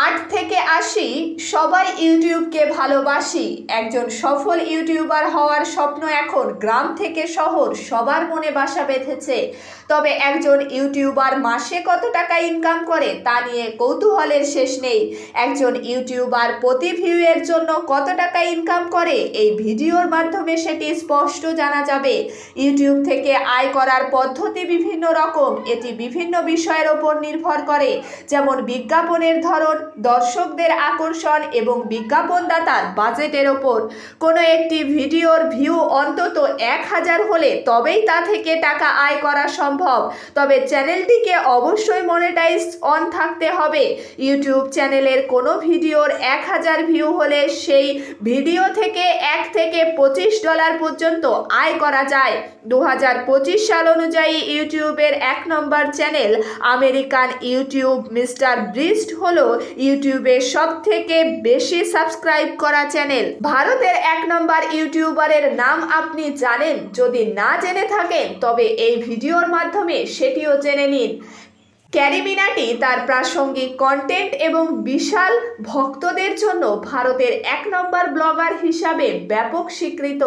8 থেকে 80 সবাই ইউটিউবকে ভালোবাসি। একজন সফল ইউটিউবার হওয়ার স্বপ্ন এখন গ্রাম থেকে শহর সবার মনে বাসা বেঁধেছে। তবে একজন ইউটিউবার মাসে কত টাকা ইনকাম করে তা নিয়ে কৌতূহলের শেষ নেই। একজন ইউটিউবার প্রতি ভিউয়ের জন্য কত টাকা ইনকাম করে এই ভিডিওর মাধ্যমে সেটি স্পষ্ট জানা যাবে। ইউটিউব থেকে আয় করার পদ্ধতি বিভিন্ন রকম, এটি বিভিন্ন বিষয়ের ওপর নির্ভর করে, যেমন বিজ্ঞাপনের ধরন, দর্শকদের আকর্ষণ এবং বিজ্ঞাপনদাতার বাজেটের ওপর। কোনো একটি ভিডিওর ভিউ অন্তত 1000 হলে তবেই তা থেকে টাকা আয় করা সম্ভব। তবে চ্যানেলটিকে অবশ্যই মনিটাইজ অন থাকতে হবে। ইউটিউব চ্যানেলের কোনো ভিডিওর 1000 ভিউ হলে সেই ভিডিও থেকে $1 থেকে $25 পর্যন্ত আয় করা যায়। 2025 সাল অনুযায়ী ইউটিউবের 1 number channel American YouTube Mister Beast হলো ইউটিউবে সবথেকে বেশি সাবস্ক্রাইব করা চ্যানেল। ভারতের 1 নম্বর ইউটিউবারের নাম আপনি জানেন? যদি না জেনে থাকেন তবে এই ভিডিওর মাধ্যমে সেটিও জেনে নিন। ক্যারি মিনাটি তার প্রাসঙ্গিক কন্টেন্ট এবং বিশাল ভক্তদের জন্য ভারতের 1 নম্বর ব্লগার হিসাবে ব্যাপক স্বীকৃত।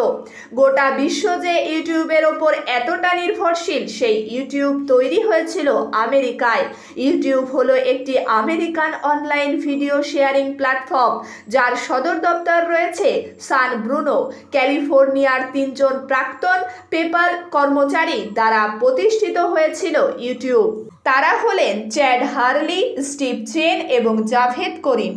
গোটা বিশ্ব যে ইউটিউবের ওপর এতটা নির্ভরশীল, সেই ইউটিউব তৈরি হয়েছিল আমেরিকায়। ইউটিউব হলো একটি American online video sharing platform, যার সদর দপ্তর রয়েছে সান ব্রুনো, ক্যালিফোর্নিয়ার। 3 জন প্রাক্তন পেপ্যাল কর্মচারী দ্বারা প্রতিষ্ঠিত হয়েছিল ইউটিউব। তারা হলেন চ্যাড হারলি, স্টিভ চেন এবং জাভেদ করিম।